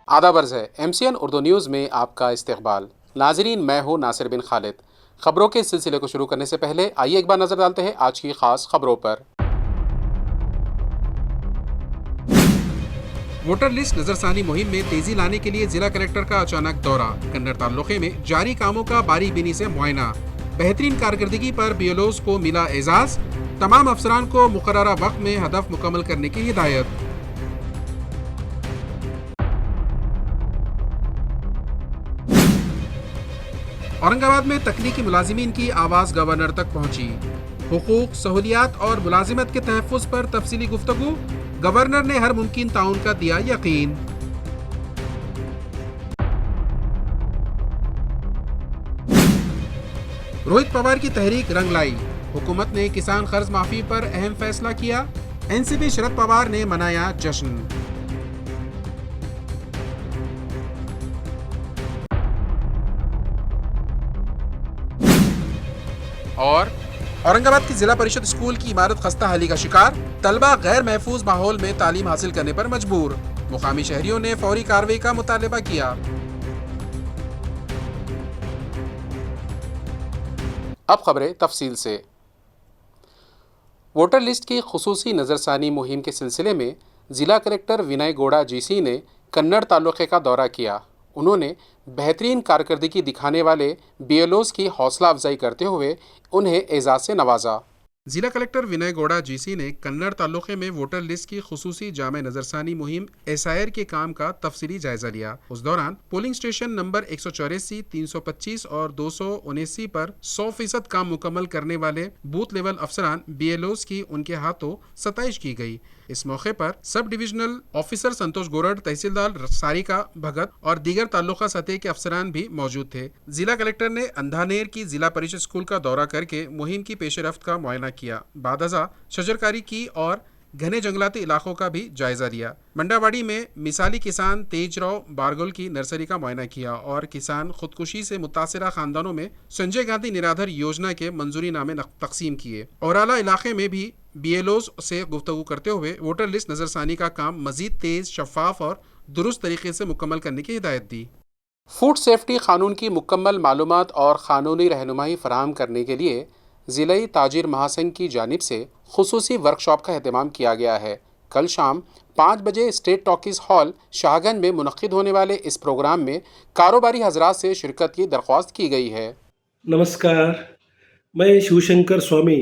آداب عرض ہے MCN اردو نیوز میں آپ کا استقبال۔ ناظرین، میں ہوں ناصر بن خالد۔ خبروں کے سلسلے کو شروع کرنے سے پہلے آئیے ایک بار نظر ڈالتے ہیں آج کی خاص خبروں پر۔ ووٹر لسٹ نظر ثانی مہم میں تیزی لانے کے لیے ضلع کلکٹر کا اچانک دورہ۔ کنڑ تعلقے میں جاری کاموں کا باریک بینی سے معائنہ۔ بہترین کارکردگی پر BLOs کو ملا اعزاز۔ تمام افسران کو مقررہ وقت میں ہدف مکمل کرنے کی ہدایت۔ اورنگ آباد میں تکنیکی ملازمین کی آواز گورنر تک پہنچی۔ حقوق، سہولیات اور ملازمت کے تحفظ پر تفصیلی گفتگو۔ گورنر نے ہر ممکن تعاون کا دیا یقین۔ روہت پوار کی تحریک رنگ لائی۔ حکومت نے کسان قرض معافی پر اہم فیصلہ کیا۔ NCP شرد پوار نے منایا جشن۔ اور اورنگ آباد کی ضلع پریشد اسکول کی عمارت خستہ حالی کا شکار۔ طلبہ غیر محفوظ ماحول میں تعلیم حاصل کرنے پر مجبور۔ مقامی شہریوں نے فوری کارروائی کا مطالبہ کیا۔ اب خبریں تفصیل سے۔ ووٹر لسٹ کی خصوصی نظر ثانی مہم کے سلسلے میں ضلع کلکٹر ونائے گوڑا GC نے کنڑ تعلقے کا دورہ کیا۔ انہوں نے بہترین کارکردگی دکھانے والے BLOs کی حوصلہ افزائی کرتے ہوئے انہیں اعزاز سے نوازا۔ ضلع کلکٹر ونائے گوڑا GC نے کنڑ تعلقے میں ووٹر لسٹ کی خصوصی جامع نظر ثانی مہم SIR کے کام کا تفصیلی جائزہ لیا۔ اس دوران پولنگ اسٹیشن نمبر 184، 325 اور 279 پر 100% کام مکمل کرنے والے بوتھ لیول افسران BLOs کی ان کے ہاتھوں ستائش کی گئی۔ اس موقع پر سب ڈویژنل آفیسر سنتوش گورڈ، تحصیلدار ساریکا بھگت اور دیگر تعلقہ سطح کے افسران بھی موجود تھے۔ ضلع کلکٹر نے اندھانیر کی ضلع پریشد اسکول کا دورہ کر کے مہم کی پیش رفت کا معائنہ کیا۔ بعد ازاں شجرکاری کی اور گھنے جنگلاتی علاقوں کا بھی جائزہ لیا۔ منڈاواڑی میں مثالی کسان تیج راؤ بارگل کی نرسری کا معائنہ کیا اور کسان خودکشی سے متاثرہ خاندانوں میں سنجے گاندھی نرادھر یوجنا کے منظوری نامے تقسیم کیے۔ اورالا علاقے میں بھی BLOs سے گفتگو کرتے ہوئے ووٹر لسٹ نظر ثانی کا کام مزید تیز، شفاف اور درست طریقے سے مکمل کرنے کی ہدایت دی۔ فوڈ سیفٹی قانون کی مکمل معلومات اور قانونی رہنمائی فراہم کرنے کے لیے ضلعی تاجر مہاسنگھ کی جانب سے خصوصی ورکشاپ کا اہتمام کیا گیا ہے۔ کل شام 5 بجے اسٹیٹ ٹاکیز ہال شاہ گنج میں منعقد ہونے والے اس پروگرام میں کاروباری حضرات سے شرکت کی درخواست کی گئی ہے۔ نمسکار، میں شیو شنکر سوامی،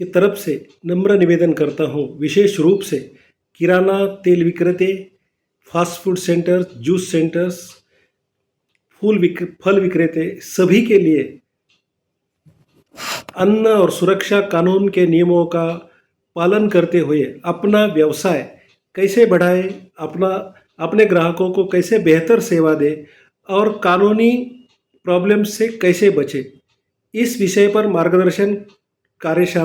کی طرف سے نمر نویدن کرتا ہوں، وشیش روپ سے کرانہ تیل وکریتے، fast food centre, juice centres, پھل وکریتے سبھی کے لیے ان اور سرکشا قانون کے نیموں کا پالن کرتے ہوئے اپنا ویوسائے کیسے بڑھائے، اپنے گراہکوں کو کیسے بہتر سیوا دے اور قانونی پرابلم سے کیسے بچے، اس وشے پر مارگدرشن کاریہ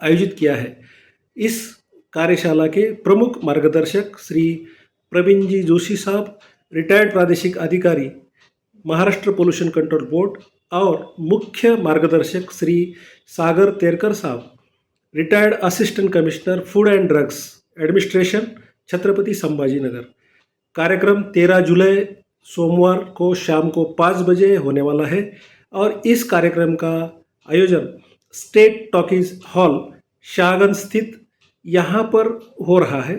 آیوجت کیا ہے۔ اس کاریہ کے پرمکھ مارگدرشک شری پروین جی جوشی صاحب، ریٹائرڈ پرادیشک ادھیکاری مہاراشٹر پولوشن کنٹرول بورڈ، اور مکھیہ مارگدرشک شری ساگر تیرکر صاحب، retired assistant commissioner food and drugs administration, Chhatrapati Sambhaji Nagar. کاریہ 13 جولائی سوموار کو شام کو 5 بجے ہونے والا ہے اور اس کاریہ کا آیوجن اسٹیٹ ٹاکیز ہال شاہ گنج استھت یہاں پر ہو رہا ہے۔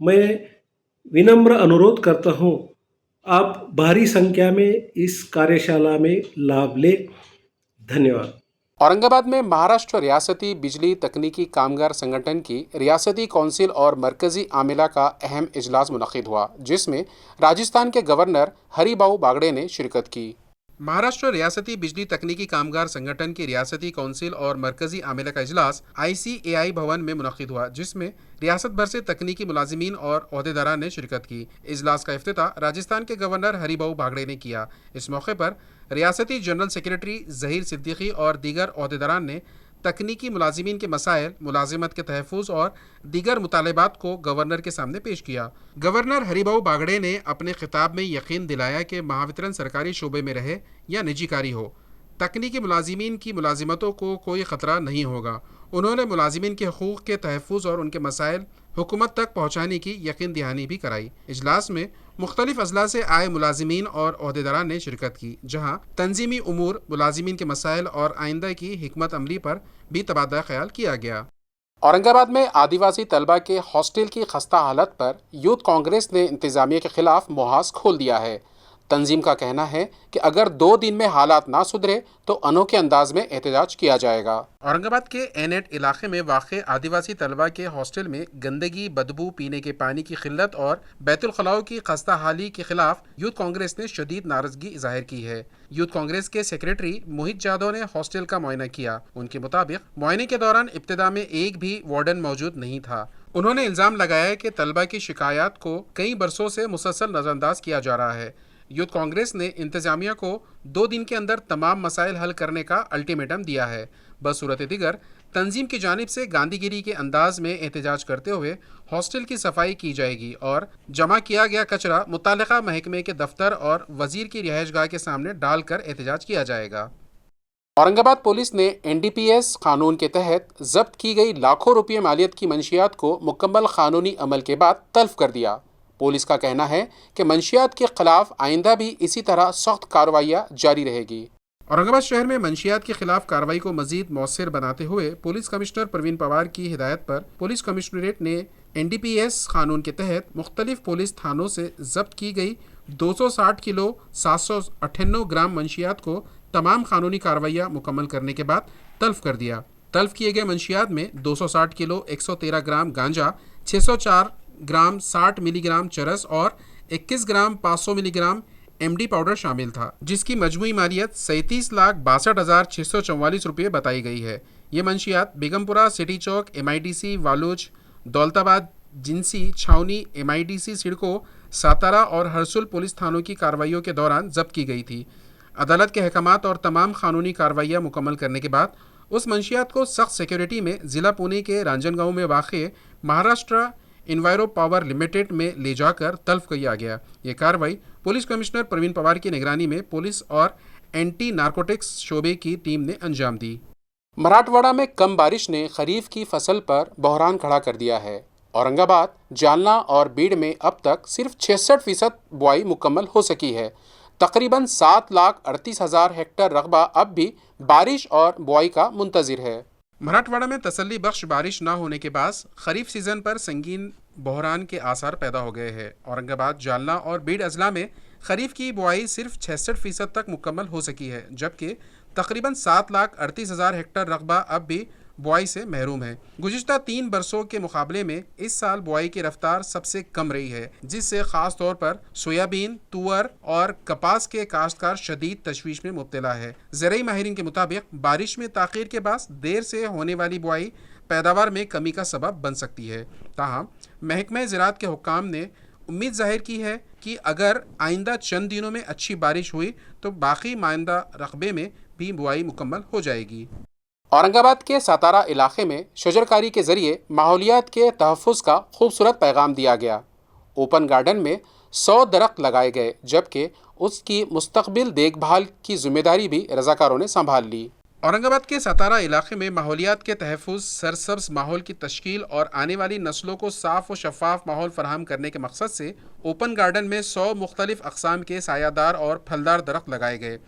میں ونمر انورودھ کرتا ہوں، آپ بھاری سنکھیا میں اس کاریہ میں لابھ لیں۔ دھنیہ واد۔ اورنگ آباد میں مہاراشٹر ریاستی بجلی تکنیکی کامگار سنگھٹن کی ریاستی کونسل اور مرکزی عاملہ کا اہم اجلاس منعقد ہوا، جس میں راجستھان کے گورنر ہری بھاؤ باگڑے نے شرکت کی۔ مہاراشٹر ریاستی بجلی تکنیکی کامگار سنگھٹن کی ریاستی کونسل اور مرکزی عاملہ کا اجلاس ICAI بھون میں منعقد ہوا، جس میں ریاست بھر سے تکنیکی ملازمین اور عہدیداران نے شرکت کی۔ اجلاس کا افتتاح راجستھان کے گورنر ہری بھاؤ باگڑے نے کیا۔ اس موقع پر ریاستی جنرل سیکریٹری ظہیر صدیقی اور دیگر عہدیداران نے تکنیکی ملازمین کے مسائل، ملازمت کے تحفظ اور دیگر مطالبات کو گورنر کے سامنے پیش کیا۔ گورنر ہری بھاؤ باگڑے نے اپنے خطاب میں یقین دلایا کہ مہاوترن سرکاری شعبے میں رہے یا نجی کاری ہو، تکنیکی ملازمین کی ملازمتوں کو کوئی خطرہ نہیں ہوگا۔ انہوں نے ملازمین کے حقوق کے تحفظ اور ان کے مسائل حکومت تک پہنچانے کی یقین دہانی بھی کرائی۔ اجلاس میں مختلف اضلاع سے آئے ملازمین اور عہدیداران نے شرکت کی، جہاں تنظیمی امور، ملازمین کے مسائل اور آئندہ کی حکمت عملی پر بھی تبادلہ خیال کیا گیا۔ اورنگ آباد میں آدیواسی طلبہ کے ہاسٹل کی خستہ حالت پر یوتھ کانگریس نے انتظامیہ کے خلاف محاذ کھول دیا ہے۔ تنظیم کا کہنا ہے کہ اگر 2 دن میں حالات نہ سدھرے تو انوکھے انداز میں احتجاج کیا جائے گا۔ اورنگ آباد کے این-8 علاقے میں واقع آدیواسی طلبہ کے ہاسٹل میں گندگی، بدبو، پینے کے پانی کی قلت اور بیت الخلاء کی خستہ حالی کے خلاف یوتھ کانگریس نے شدید ناراضگی ظاہر کی ہے۔ یوتھ کانگریس کے سیکریٹری موہت جادو نے ہاسٹل کا معائنہ کیا۔ ان کے مطابق معائنے کے دوران ابتدا میں ایک بھی وارڈن موجود نہیں تھا۔ انہوں نے الزام لگایا کہ طلبہ کی شکایات کو کئی برسوں سے مسلسل نظر انداز کیا جا رہا ہے۔ یوتھ کانگریس نے انتظامیہ کو 2 دن کے اندر تمام مسائل حل کرنے کا الٹیمیٹم دیا ہے۔ بصورت دیگر تنظیم کی جانب سے گاندھی گیری کے انداز میں احتجاج کرتے ہوئے ہاسٹل کی صفائی کی جائے گی اور جمع کیا گیا کچرا متعلقہ محکمے کے دفتر اور وزیر کی رہائش گاہ کے سامنے ڈال کر احتجاج کیا جائے گا۔ اورنگ آباد پولیس نے NDPS قانون کے تحت ضبط کی گئی لاکھوں روپے مالیت کی منشیات کو مکمل قانونی عمل کے بعد تلف کر دیا۔ پولیس کا کہنا ہے کہ منشیات کے خلاف آئندہ بھی اسی طرح سخت کارروائیاں جاری رہے گی۔ اورنگ آباد شہر میں منشیات کے خلاف کارروائی کو مزید مؤثر بناتے ہوئے پولیس کمشنر پروین پوار کی ہدایت پر پولیس کمشنریٹ نے NDPS قانون کے تحت مختلف پولیس تھانوں سے ضبط کی گئی 260 کلو 798 گرام منشیات کو تمام قانونی کارروائیاں مکمل کرنے کے بعد تلف کر دیا۔ تلف کیے گئے منشیات میں 260 کلو 113 گرام گانجا، 604 گرام 60 ملی گرام چرس اور 21 گرام 500 ملی گرام MD پاؤڈر شامل تھا، جس کی مجموعی مالیت 37,62,644 روپے بتائی گئی ہے۔ یہ منشیات بیگم پورہ، سٹی چوک، MIDC والوچ، دولت آباد، جنسی، چھاونی، MIDC سڑکوں، ساتارا اور ہرسول پولیس تھانوں کی کارروائیوں کے دوران ضبط کی گئی تھی۔ عدالت کے احکامات اور تمام قانونی کارروائیاں مکمل کرنے کے بعد اس منشیات کو سخت سیکیورٹی میں ضلع پونے کے رانجن گاؤں میں واقع مہاراشٹرا انوائرو پاور لمیٹڈ میں لے جا کر تلف کیا گیا۔ یہ کارروائی پولیس کمشنر پروین پوار کی نگرانی میں پولیس اور اینٹی نارکوٹکس شعبے کی ٹیم نے انجام دی۔ مراٹھواڑہ میں کم بارش نے خریف کی فصل پر بحران کھڑا کر دیا ہے۔ اورنگ آباد، جالنا اور بیڑ میں اب تک صرف 66% بوائی مکمل ہو سکی ہے۔ تقریباً 7,38,000 ہیکٹر رقبہ اب بھی بارش اور بوائی کا منتظر ہے۔ مراٹھواڑہ میں تسلی بخش بارش نہ ہونے کے باعث خریف سیزن پر سنگین بحران کے آثار پیدا ہو گئے ہیں۔ اورنگ آباد، جالنا اور بیڑ اضلاع میں خریف کی بوائی صرف 66% تک مکمل ہو سکی ہے، جبکہ تقریباً 7,38,000 ہیکٹر رقبہ اب بھی بوائی سے محروم ہے۔ گزشتہ 3 برسوں کے مقابلے میں اس سال بوائی کی رفتار سب سے کم رہی ہے، جس سے خاص طور پر سویابین، تور اور کپاس کے کاشتکار شدید تشویش میں مبتلا ہے۔ زرعی ماہرین کے مطابق بارش میں تاخیر کے باعث دیر سے ہونے والی بوائی پیداوار میں کمی کا سبب بن سکتی ہے۔ تاہم محکمہ زراعت کے حکام نے امید ظاہر کی ہے کہ اگر آئندہ چند دنوں میں اچھی بارش ہوئی تو باقی ماندہ رقبے میں بھی بوائی مکمل ہو جائے گی۔ اورنگ آباد کے ساتارا علاقے میں شجرکاری کے ذریعے ماحولیات کے تحفظ کا خوبصورت پیغام دیا گیا۔ اوپن گارڈن میں 100 درخت لگائے گئے، جبکہ اس کی مستقبل دیکھ بھال کی ذمہ داری بھی رضاکاروں نے سنبھال لی۔ اورنگ آباد کے ساتارا علاقے میں ماحولیات کے تحفظ، سرسبز ماحول کی تشکیل اور آنے والی نسلوں کو صاف و شفاف ماحول فراہم کرنے کے مقصد سے اوپن گارڈن میں 100 مختلف اقسام کے سایہ دار اور پھلدار درخت لگائے گئے۔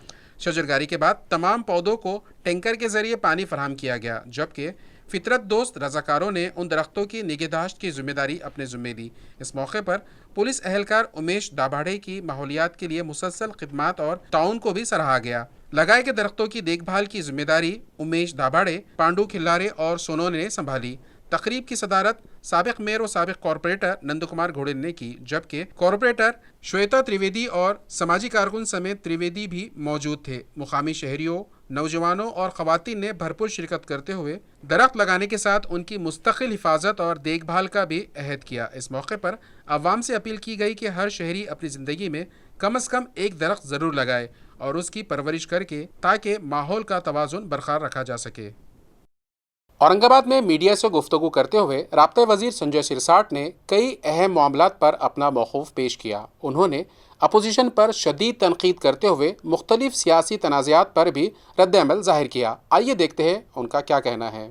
شجرکاری کے بعد تمام پودوں کو ٹینکر کے ذریعے پانی فراہم کیا گیا، جبکہ فطرت دوست رضاکاروں نے ان درختوں کی نگہداشت کی ذمہ داری اپنے ذمہ لی۔ اس موقع پر پولیس اہلکار امیش دابھاڑے کی ماحولیات کے لیے مسلسل خدمات اور تعاون کو بھی سراہا گیا۔ لگائے گئے درختوں کی دیکھ بھال کی ذمہ داری امیش دابھاڑے، پانڈو کھلارے اور سونو نے سنبھالی۔ تقریب کی صدارت سابق میئر و سابق کارپوریٹر نند کمار گھوڑل نے کی، جبکہ کارپوریٹر شویتا تریویدی اور سماجی کارکن سمیت تریویدی بھی موجود تھے۔ مقامی شہریوں، نوجوانوں اور خواتین نے بھرپور شرکت کرتے ہوئے درخت لگانے کے ساتھ ان کی مستقل حفاظت اور دیکھ بھال کا بھی عہد کیا۔ اس موقع پر عوام سے اپیل کی گئی کہ ہر شہری اپنی زندگی میں کم از کم ایک درخت ضرور لگائے اور اس کی پرورش کر کے تاکہ ماحول کا توازن برقرار رکھا جا سکے۔ اورنگ آباد میں میڈیا سے گفتگو کرتے ہوئے رابطہ وزیر سنجے سرساٹ نے کئی اہم معاملات پر اپنا موقف پیش کیا۔ انہوں نے اپوزیشن پر شدید تنقید کرتے ہوئے مختلف سیاسی تنازعات پر بھی رد عمل ظاہر کیا۔ آئیے دیکھتے ہیں ان کا کیا کہنا ہے۔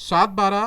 7/12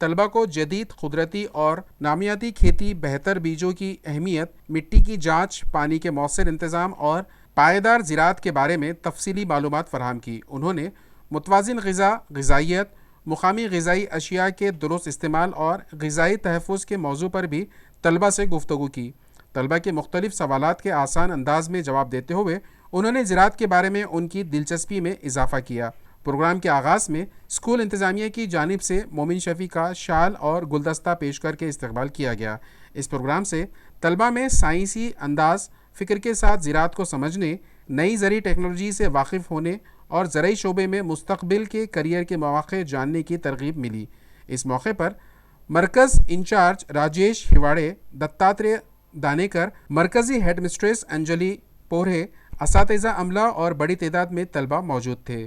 طلبہ کو جدید قدرتی اور نامیاتی کھیتی، بہتر بیجوں کی اہمیت، مٹی کی جانچ، پانی کے مؤثر انتظام اور پائیدار زراعت کے بارے میں تفصیلی معلومات فراہم کی۔ انہوں نے متوازن غذا، غذائیت، مقامی غذائی اشیاء کے درست استعمال اور غذائی تحفظ کے موضوع پر بھی طلبہ سے گفتگو کی۔ طلبہ کے مختلف سوالات کے آسان انداز میں جواب دیتے ہوئے انہوں نے زراعت کے بارے میں ان کی دلچسپی میں اضافہ کیا۔ پروگرام کے آغاز میں اسکول انتظامیہ کی جانب سے مومن شفیع کا شال اور گلدستہ پیش کر کے استقبال کیا گیا۔ اس پروگرام سے طلبہ میں سائنسی انداز فکر کے ساتھ زراعت کو سمجھنے، نئی زرعی ٹیکنالوجی سے واقف ہونے اور زرعی شعبے میں مستقبل کے کیریئر کے مواقع جاننے کی ترغیب ملی۔ اس موقع پر مرکز انچارج راجیش ہواڑے، دتاتریہ دانیکر، مرکزی ہیڈ مسٹریس انجلی پورے، اساتذہ عملہ اور بڑی تعداد میں طلبہ موجود تھے۔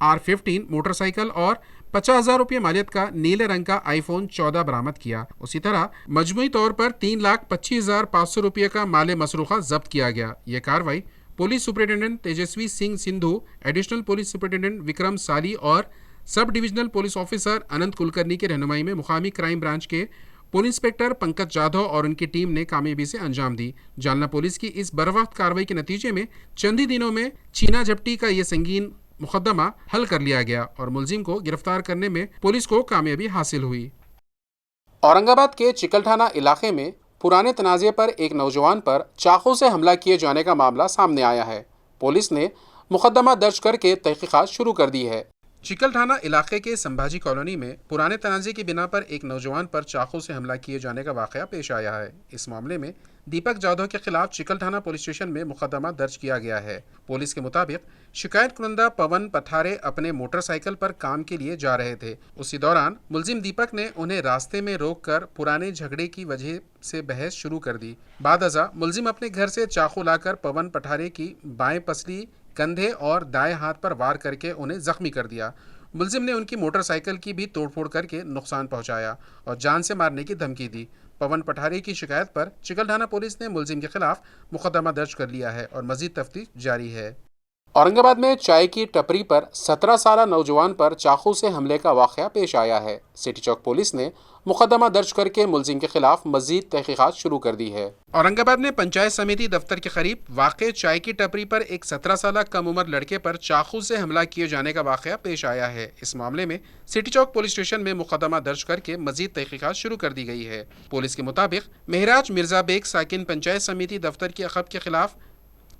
R15 موٹر سائیکل اور 50,000 روپے مالیت کا نیلے رنگ کا iPhone 14 برآمد کیا۔ اسی طرح مجموعی طور پر 3,25,500 روپے کا مال مسروقہ ضبط کیا گیا۔ یہ کارروائی police superintendent Tejaswi Singh Sandhu, additional police superintendent Vikram Sali اور sub divisional police officer Anant Kulkarni کی رہنمائی میں مقامی کرائم برانچ کے پولیس انسپکٹر پنکج جادھو اور ان کی ٹیم نے کامیابی سے انجام دی۔ جالنہ پولیس کی اس بروقت کارروائی کے نتیجے میں چند ہی دنوں میں چھینا جھپٹی کا یہ سنگین مقدمہ حل کر لیا گیا اور ملزم کو گرفتار کرنے میں پولیس کو کامیابی حاصل ہوئی۔ اورنگ آباد کے چکل تھانہ علاقے میں پرانے تنازع پر ایک نوجوان پر چاقو سے حملہ کیے جانے کا معاملہ سامنے آیا ہے۔ پولیس نے مقدمہ درج کر کے تحقیقات شروع کر دی ہے۔ چکل تھانہ علاقے کے سمبھاجی کالونی میں پرانے تنازع کی بنا پر ایک نوجوان پر چاقو سے حملہ کیے جانے کا واقعہ پیش آیا ہے۔ اس معاملے میں دیپک جادھو کے خلاف چکل تھانہ پولیس اسٹیشن میں مقدمہ درج کیا گیا ہے۔ پولیس کے مطابق شکایت کنندہ پون پٹھارے اپنے موٹر سائیکل پر کام کے لیے جا رہے تھے۔ اسی دوران ملزم دیپک نے انہیں راستے میں روک کر پرانے جھگڑے کی وجہ سے بحث شروع کر دی۔ بعد ازاں ملزم اپنے گھر سے چاقو لا کر پون پٹھارے کی بائیں پسلی، کندھے اور دائیں ہاتھ پر وار کر کے انہیں زخمی کر دیا۔ ملزم نے ان کی موٹر سائیکل کی بھی توڑ پھوڑ کر کے نقصان پہنچایا اور جان سے مارنے کی دھمکی دی۔ پون پٹھارے کی شکایت پر چکل تھانہ پولیس نے ملزم کے خلاف مقدمہ درج کر لیا ہے اور مزید تفتیش جاری ہے۔ اورنگ آباد میں چائے کی ٹپری پر 17 سالہ نوجوان پر چاقو سے حملے کا واقعہ پیش آیا ہے۔ سٹی چوک پولیس نے مقدمہ درج کر کے ملزم کے خلاف مزید تحقیقات شروع کر دی ہے۔ اورنگ آباد میں پنچایت سمیتی دفتر کے قریب واقع چائے کی ٹپری پر ایک 17 سالہ کم عمر لڑکے پر چاقو سے حملہ کیے جانے کا واقعہ پیش آیا ہے۔ اس معاملے میں سٹی چوک پولیس اسٹیشن میں مقدمہ درج کر کے مزید تحقیقات شروع کر دی گئی ہے۔ پولیس کے مطابق مہراج مرزا بیگ ساکن پنچایت سمیتی دفتر کی عقب کے خلاف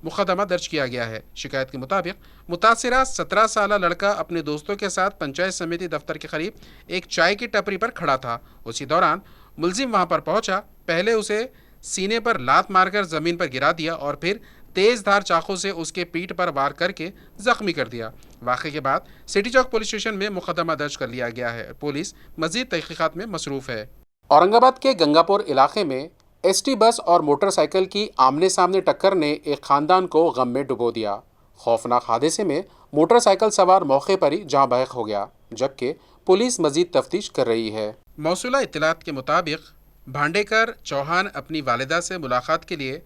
مقدمہ درج کیا گیا ہے۔ شکایت کے مطابق متاثرہ 17 سالہ لڑکا اپنے دوستوں کے ساتھ پنچایت سمیتی دفتر کے قریب ایک چائے کی ٹپری پر کھڑا تھا۔ اسی دوران ملزم وہاں پر پہنچا، پہلے اسے سینے پر لات مار کر زمین پر گرا دیا اور پھر تیز دھار چاقو سے اس کے پیٹھ پر وار کر کے زخمی کر دیا۔ واقعے کے بعد سٹی چوک پولیس اسٹیشن میں مقدمہ درج کر لیا گیا ہے۔ پولیس مزید تحقیقات میں مصروف ہے۔ اورنگ آباد کے گنگا پور علاقے میں ایس ٹی بس اور موٹر سائیکل کی آمنے سامنے ٹکر نے ایک خاندان کو غم میں ڈبو دیا۔ خوفناک حادثے میں موٹر سائیکل سوار موقع پر ہی جاں بحق ہو گیا، جبکہ پولیس مزید تفتیش کر رہی ہے۔ موصولہ اطلاعات کے مطابق بھانڈیکر چوہان اپنی والدہ سے ملاقات کے لیے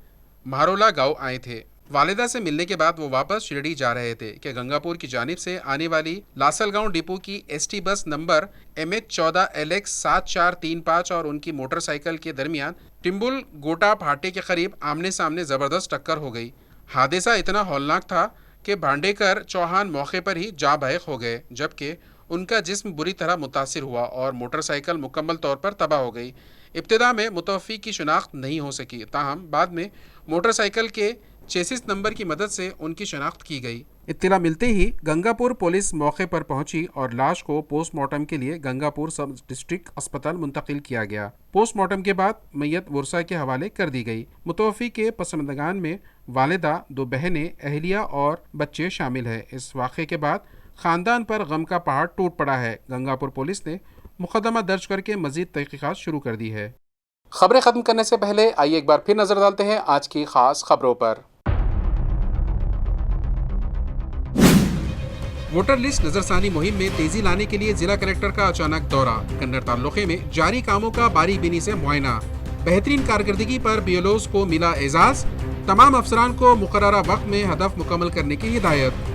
مہرولا گاؤں آئے تھے۔ والدہ سے ملنے کے بعد وہ واپس شرڈی جا رہے تھے کہ گنگا پور کی جانب سے آنے والی لاسل گاؤں ڈپو کی ایس ٹی بس نمبر MH14LX 7435 اور ان کی موٹر سائیکل کے درمیان ٹمبل گوٹا پھاٹے کے قریب آمنے سامنے زبردست ٹکر ہو گئی۔ حادثہ اتنا ہولناک تھا کہ بھانڈیکر چوہان موقع پر ہی جاں بحق ہو گئے، جبکہ ان کا جسم بری طرح متاثر ہوا اور موٹر سائیکل مکمل طور پر تباہ ہو گئی۔ ابتدا میں متوفی کی شناخت نہیں ہو سکی، تاہم بعد میں موٹر سائیکل کے چیسس نمبر کی مدد سے ان کی شناخت کی گئی۔ اطلاع ملتے ہی گنگا پور پولیس موقع پر پہنچی اور لاش کو پوسٹ مارٹم کے لیے گنگا پور سب ڈسٹرکٹ اسپتال منتقل کیا گیا۔ پوسٹ مارٹم کے بعد میت ورثا کے حوالے کر دی گئی۔ متوفی کے پسماندگان میں والدہ، 2 بہنیں، اہلیہ اور بچے شامل ہیں۔ اس واقعے کے بعد خاندان پر غم کا پہاڑ ٹوٹ پڑا ہے۔ گنگا پور پولیس نے مقدمہ درج کر کے مزید تحقیقات شروع کر دی ہے۔ خبریں ختم کرنے سے پہلے آئیے ایک بار پھر نظر ڈالتے ہیں آج کی خاص خبروں پر۔ ووٹر لسٹ نظر ثانی مہم میں تیزی لانے کے لیے ضلع کلکٹر کا اچانک دورہ۔ کنڑ تعلقے میں جاری کاموں کا باریک بینی سے معائنہ۔ بہترین کارکردگی پر BLOs کو ملا اعزاز۔ تمام افسران کو مقررہ وقت میں ہدف مکمل کرنے کی ہدایت۔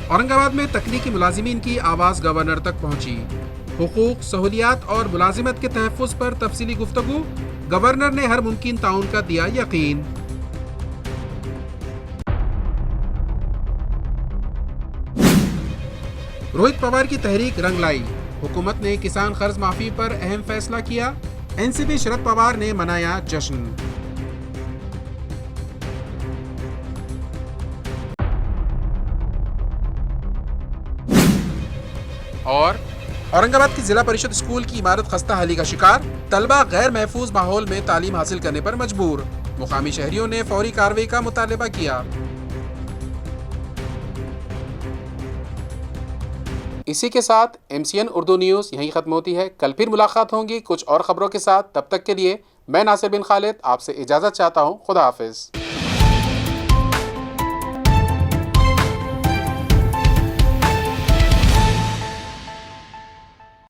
اورنگ آباد میں تکنیکی ملازمین کی آواز گورنر تک پہنچی۔ حقوق، سہولیات اور ملازمت کے تحفظ پر تفصیلی گفتگو۔ گورنر نے ہر ممکن تعاون کا دیا یقین۔ روہت پوار کی تحریک رنگ لائی۔ حکومت نے کسان قرض معافی پر اہم فیصلہ کیا۔ NCP شرد پوار نے منایا جشن۔ اور اورنگ آباد کی ضلع پریشد اسکول کی عمارت خستہ حالی کا شکار۔ طلبہ غیر محفوظ ماحول میں تعلیم حاصل کرنے پر مجبور۔ مقامی شہریوں نے فوری کارروائی کا مطالبہ کیا۔ اسی کے ساتھ MCN اردو نیوز یہیں ختم ہوتی ہے۔ کل پھر ملاقات ہوگی کچھ اور خبروں کے ساتھ۔ تب تک کے لیے میں ناصر بن خالد آپ سے اجازت چاہتا ہوں. خدا حافظ.